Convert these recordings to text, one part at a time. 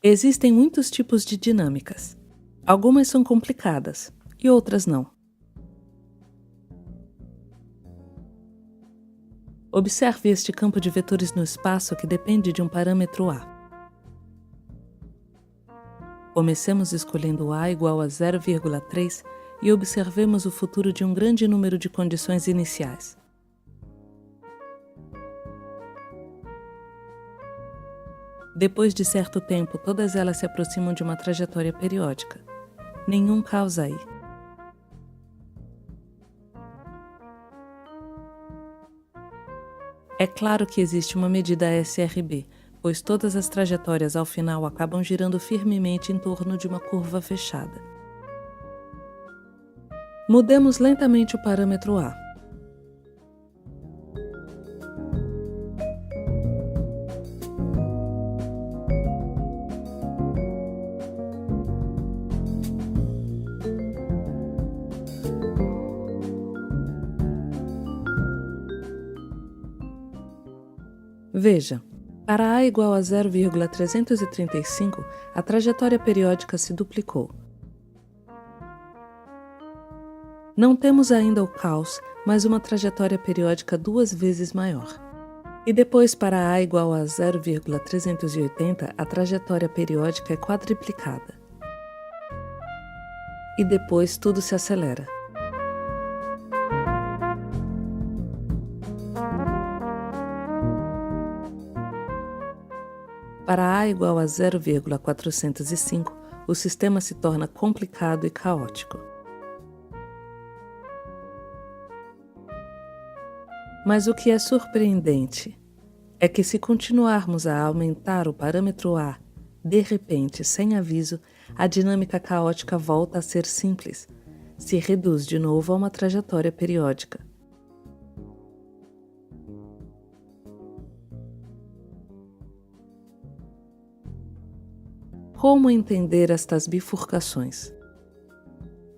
Existem muitos tipos de dinâmicas. Algumas são complicadas e outras não. Observe este campo de vetores no espaço que depende de um parâmetro A. Comecemos escolhendo A igual a 0,3 e observemos o futuro de um grande número de condições iniciais. Depois de certo tempo, todas elas se aproximam de uma trajetória periódica. Nenhum caos aí. É claro que existe uma medida SRB, pois todas as trajetórias ao final acabam girando firmemente em torno de uma curva fechada. Mudemos lentamente o parâmetro A. Veja, para A igual a 0,335, a trajetória periódica se duplicou. Não temos ainda o caos, mas uma trajetória periódica 2 vezes maior. E depois, para A igual a 0,380, a trajetória periódica é quadriplicada. E depois tudo se acelera. Para A igual a 0,405, o sistema se torna complicado e caótico. Mas o que é surpreendente é que, se continuarmos a aumentar o parâmetro A, de repente, sem aviso, a dinâmica caótica volta a ser simples, se reduz de novo a uma trajetória periódica. Como entender estas bifurcações?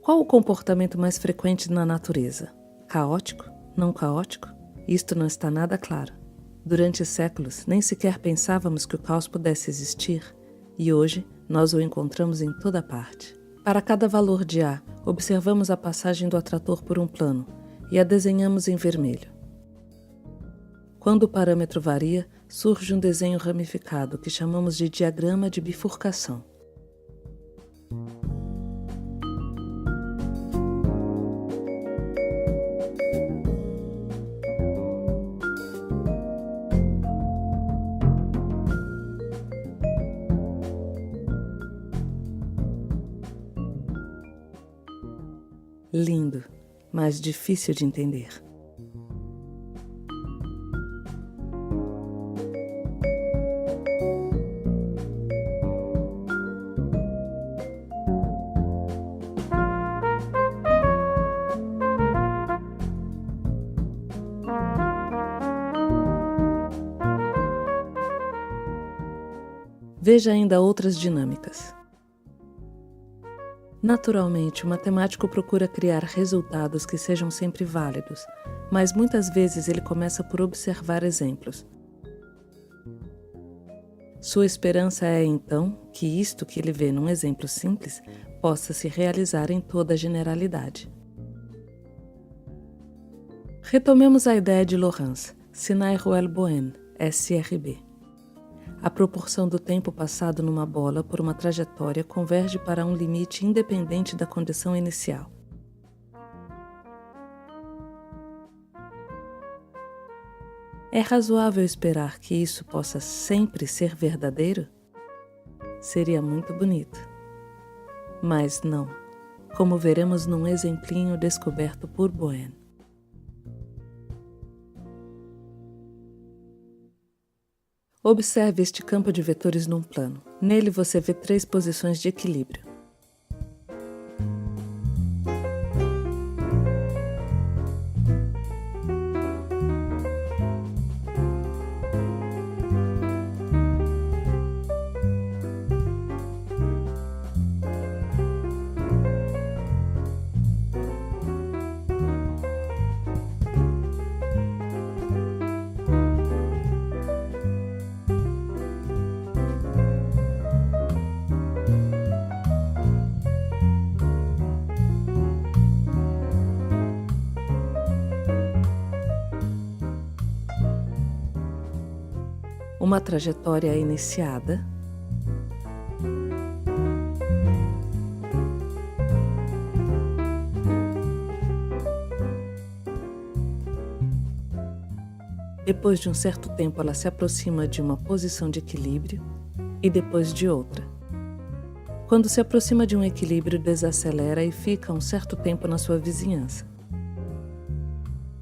Qual o comportamento mais frequente na natureza? Caótico? Não caótico? Isto não está nada claro. Durante séculos, nem sequer pensávamos que o caos pudesse existir, e hoje nós o encontramos em toda parte. Para cada valor de A, observamos a passagem do atrator por um plano e a desenhamos em vermelho. Quando o parâmetro varia, surge um desenho ramificado que chamamos de diagrama de bifurcação. Lindo, mas difícil de entender. Veja ainda outras dinâmicas. Naturalmente, o matemático procura criar resultados que sejam sempre válidos, mas muitas vezes ele começa por observar exemplos. Sua esperança é, então, que isto que ele vê num exemplo simples possa se realizar em toda a generalidade. Retomemos a ideia de Lorentz, Sinai-Roelle-Boën, SRB. A proporção do tempo passado numa bola por uma trajetória converge para um limite independente da condição inicial. É razoável esperar que isso possa sempre ser verdadeiro? Seria muito bonito. Mas não, como veremos num exemplinho descoberto por Boën. Observe este campo de vetores num plano. Nele você vê 3 posições de equilíbrio. Uma trajetória é iniciada, depois de um certo tempo ela se aproxima de uma posição de equilíbrio e depois de outra. Quando se aproxima de um equilíbrio, desacelera e fica um certo tempo na sua vizinhança.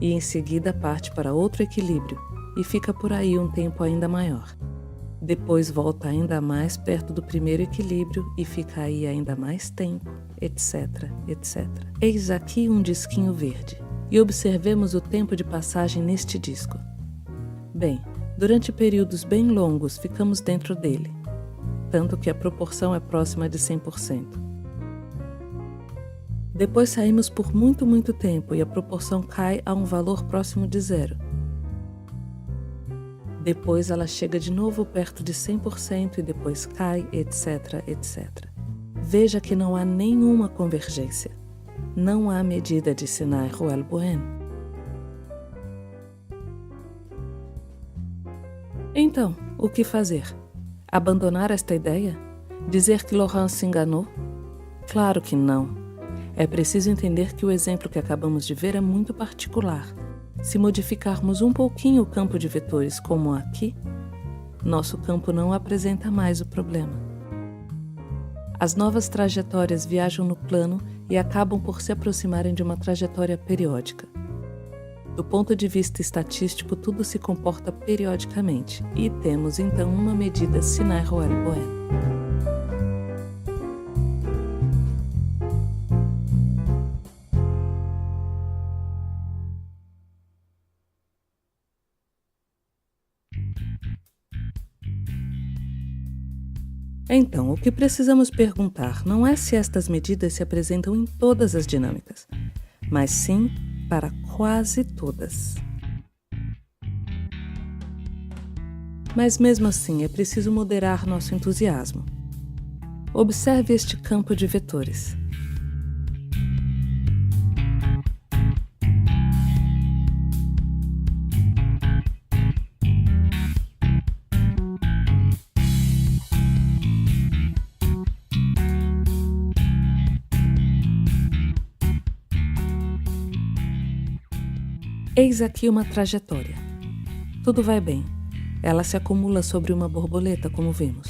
E em seguida parte para outro equilíbrio e fica por aí um tempo ainda maior. Depois volta ainda mais perto do primeiro equilíbrio e fica aí ainda mais tempo, etc, etc. Eis aqui um disquinho verde e observemos o tempo de passagem neste disco. Bem, durante períodos bem longos ficamos dentro dele, tanto que a proporção é próxima de 100%. Depois saímos por muito tempo e a proporção cai a um valor próximo de zero. Depois ela chega de novo perto de 100% e depois cai, etc, etc. Veja que não há nenhuma convergência. Não há medida de Sinai-Roelle-Boen. Então, o que fazer? Abandonar esta ideia? Dizer que Laurent se enganou? Claro que não. É preciso entender que o exemplo que acabamos de ver é muito particular. Se modificarmos um pouquinho o campo de vetores como aqui, nosso campo não apresenta mais o problema. As novas trajetórias viajam no plano e acabam por se aproximarem de uma trajetória periódica. Do ponto de vista estatístico, tudo se comporta periodicamente e temos então uma medida Sinai-Roelle-Boen. Então, o que precisamos perguntar não é se estas medidas se apresentam em todas as dinâmicas, mas sim para quase todas. Mas mesmo assim é preciso moderar nosso entusiasmo. Observe este campo de vetores. Eis aqui uma trajetória. Tudo vai bem. Ela se acumula sobre uma borboleta, como vimos.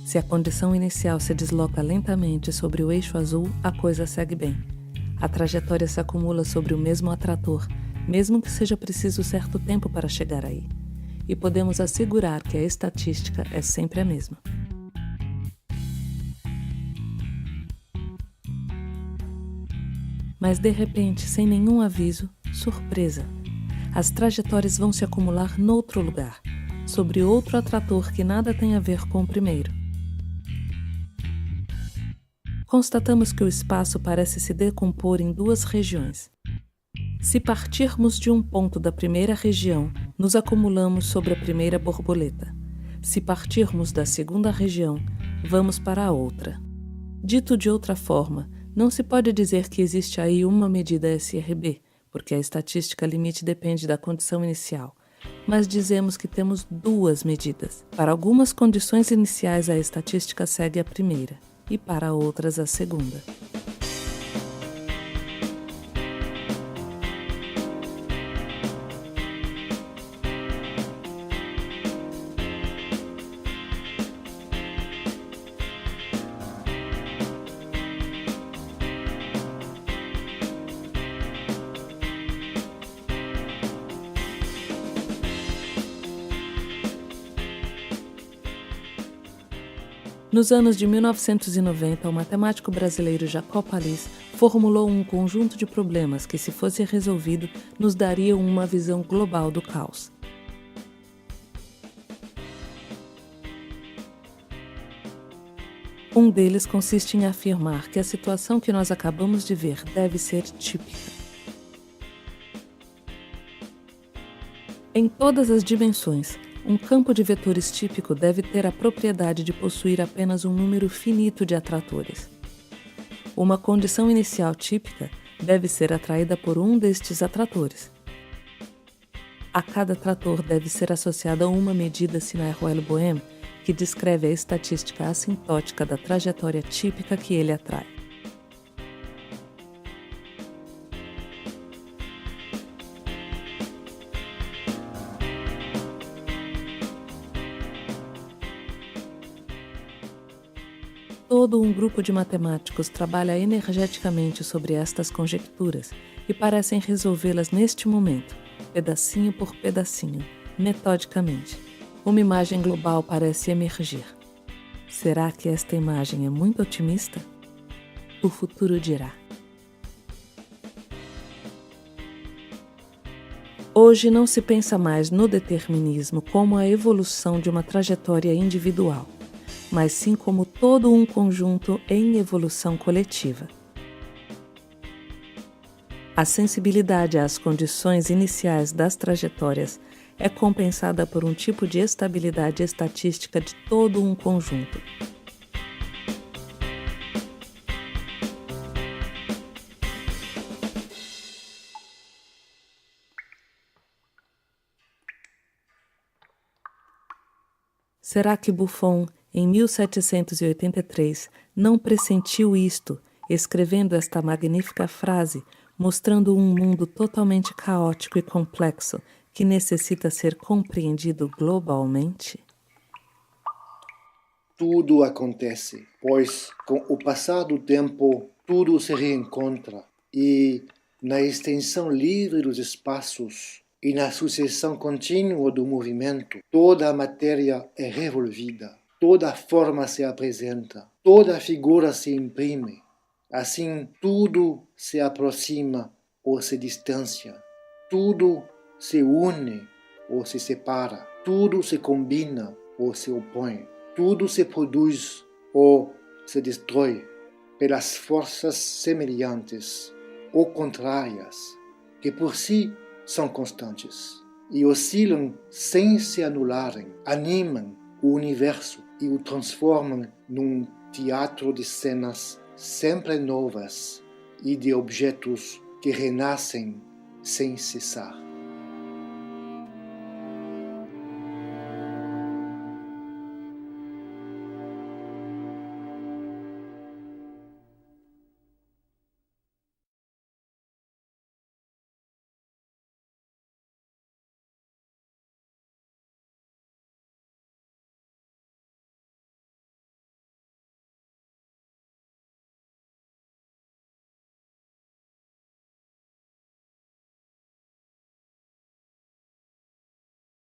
Se a condição inicial se desloca lentamente sobre o eixo azul, a coisa segue bem. A trajetória se acumula sobre o mesmo atrator, mesmo que seja preciso certo tempo para chegar aí. E podemos assegurar que a estatística é sempre a mesma. Mas de repente, sem nenhum aviso, surpresa! As trajetórias vão se acumular noutro lugar, sobre outro atrator que nada tem a ver com o primeiro. Constatamos que o espaço parece se decompor em duas regiões. Se partirmos de um ponto da primeira região, nos acumulamos sobre a primeira borboleta. Se partirmos da segunda região, vamos para a outra. Dito de outra forma, não se pode dizer que existe aí uma medida SRB, porque a estatística limite depende da condição inicial. Mas dizemos que temos duas medidas. Para algumas condições iniciais, a estatística segue a primeira, e para outras a segunda. Nos anos de 1990, o matemático brasileiro Jacob Pallis formulou um conjunto de problemas que, se fosse resolvido, nos dariam uma visão global do caos. Um deles consiste em afirmar que a situação que nós acabamos de ver deve ser típica. Em todas as dimensões, um campo de vetores típico deve ter a propriedade de possuir apenas um número finito de atratores. Uma condição inicial típica deve ser atraída por um destes atratores. A cada atrator deve ser associada uma medida Sinai-Roelle-Bohm que descreve a estatística assintótica da trajetória típica que ele atrai. Todo um grupo de matemáticos trabalha energeticamente sobre estas conjecturas e parecem resolvê-las neste momento, pedacinho por pedacinho, metodicamente. Uma imagem global parece emergir. Será que esta imagem é muito otimista? O futuro dirá. Hoje não se pensa mais no determinismo como a evolução de uma trajetória individual, mas sim como todo um conjunto em evolução coletiva. A sensibilidade às condições iniciais das trajetórias é compensada por um tipo de estabilidade estatística de todo um conjunto. Será que Buffon, em 1783, não pressentiu isto, escrevendo esta magnífica frase, mostrando um mundo totalmente caótico e complexo que necessita ser compreendido globalmente? Tudo acontece, pois com o passar do tempo tudo se reencontra e na extensão livre dos espaços e na sucessão contínua do movimento, toda a matéria é revolvida, toda forma se apresenta, toda figura se imprime. Assim, tudo se aproxima ou se distancia, tudo se une ou se separa, tudo se combina ou se opõe, tudo se produz ou se destrói pelas forças semelhantes ou contrárias, que por si são constantes e oscilam sem se anularem, animam o universo e o transformam num teatro de cenas sempre novas e de objetos que renascem sem cessar.